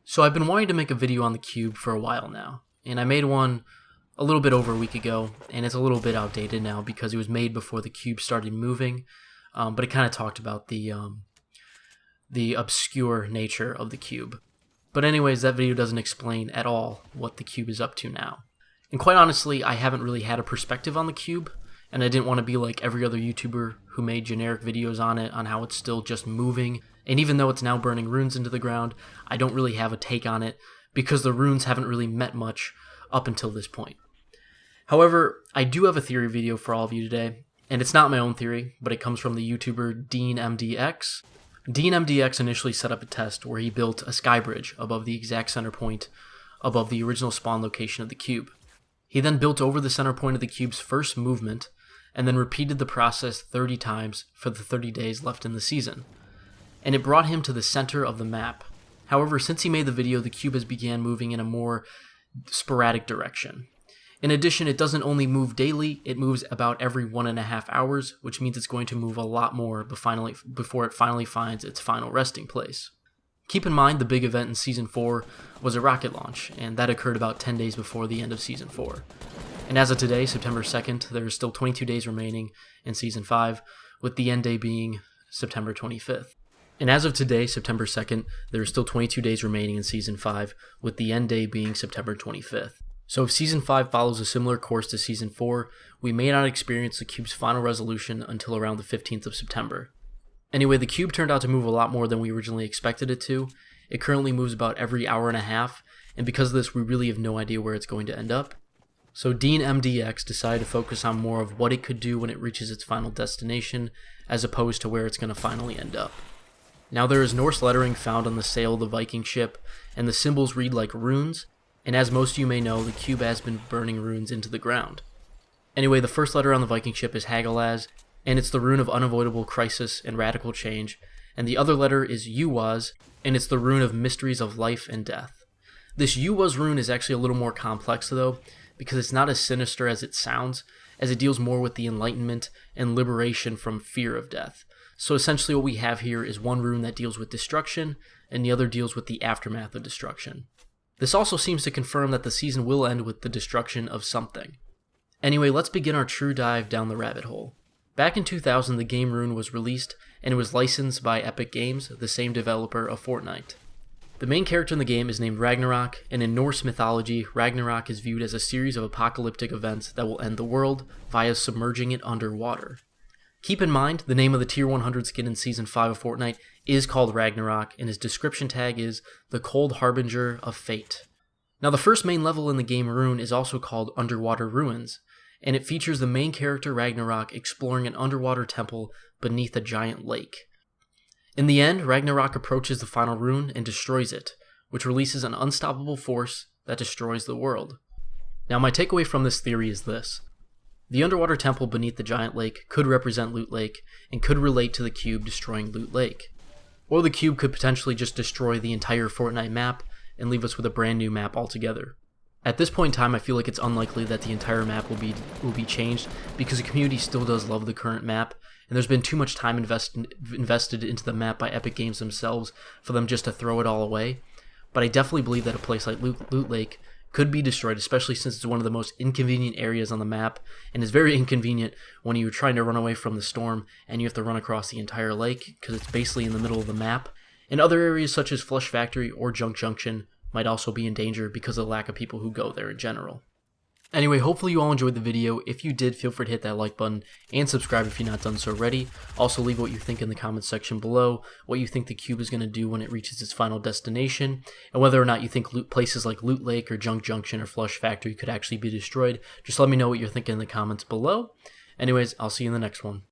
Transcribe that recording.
So I've been wanting to make a video on the cube for a while now, and I made one a little bit over a week ago, and it's a little bit outdated now because it was made before the cube started moving, but it kind of talked about the obscure nature of the cube. But anyways, that video doesn't explain at all what the cube is up to now. And quite honestly, I haven't really had a perspective on the cube, and I didn't want to be like every other YouTuber who made generic videos on it, on how it's still just moving. And even though it's now burning runes into the ground, I don't really have a take on it because the runes haven't really meant much up until this point. However, I do have a theory video for all of you today, and it's not my own theory, but it comes from the YouTuber DeanMDX. DeanMDX initially set up a test where he built a sky bridge above the exact center point above the original spawn location of the cube. He then built over the center point of the cube's first movement, and then repeated the process 30 times for the 30 days left in the season. And it brought him to the center of the map. However, since he made the video, the cube has began moving in a more sporadic direction. In addition, it doesn't only move daily, it moves about every 1.5 hours, which means it's going to move a lot more before it finally finds its final resting place. Keep in mind, the big event in Season 4 was a rocket launch, and that occurred about 10 days before the end of Season 4. And as of today, September 2nd, there are still 22 days remaining in Season 5, with the end day being September 25th. And as of today, September 2nd, there are still 22 days remaining in Season 5, with the end day being September 25th. So if Season 5 follows a similar course to Season 4, we may not experience the cube's final resolution until around the 15th of September. Anyway, the cube turned out to move a lot more than we originally expected it to. It currently moves about every hour and a half, and because of this, we really have no idea where it's going to end up. So DeanMDX decided to focus on more of what it could do when it reaches its final destination, as opposed to where it's going to finally end up. Now, there is Norse lettering found on the sail of the Viking ship, and the symbols read like runes, and as most of you may know, the cube has been burning runes into the ground. Anyway, the first letter on the Viking ship is Hagalaz, and it's the rune of unavoidable crisis and radical change, and the other letter is Uwaz, and it's the rune of mysteries of life and death. This Uwaz rune is actually a little more complex though, because it's not as sinister as it sounds, as it deals more with the enlightenment and liberation from fear of death. So essentially what we have here is one rune that deals with destruction, and the other deals with the aftermath of destruction. This also seems to confirm that the season will end with the destruction of something. Anyway, let's begin our true dive down the rabbit hole. Back in 2000, the game Rune was released, and it was licensed by Epic Games, the same developer of Fortnite. The main character in the game is named Ragnarok, and in Norse mythology, Ragnarok is viewed as a series of apocalyptic events that will end the world via submerging it underwater. Keep in mind, the name of the Tier 100 skin in Season 5 of Fortnite is called Ragnarok, and his description tag is the Cold Harbinger of Fate. Now, the first main level in the game Rune is also called Underwater Ruins, and it features the main character Ragnarok exploring an underwater temple beneath a giant lake. In the end, Ragnarok approaches the final rune and destroys it, which releases an unstoppable force that destroys the world. Now, my takeaway from this theory is this. The underwater temple beneath the giant lake could represent Loot Lake and could relate to the cube destroying Loot Lake. Or the cube could potentially just destroy the entire Fortnite map and leave us with a brand new map altogether. At this point in time, I feel like it's unlikely that the entire map will be changed because the community still does love the current map, and there's been too much time invested into the map by Epic Games themselves for them just to throw it all away. But I definitely believe that a place like Loot Lake could be destroyed, especially since it's one of the most inconvenient areas on the map, and is very inconvenient when you're trying to run away from the storm and you have to run across the entire lake because it's basically in the middle of the map. And other areas such as Flush Factory or Junk Junction might also be in danger because of the lack of people who go there in general. Anyway, hopefully you all enjoyed the video. If you did, feel free to hit that like button and subscribe if you're not done so already. Also leave what you think in the comments section below, what you think the cube is going to do when it reaches its final destination, and whether or not you think places like Loot Lake or Junk Junction or Flush Factory could actually be destroyed. Just let me know what you're thinking in the comments below. Anyways, I'll see you in the next one.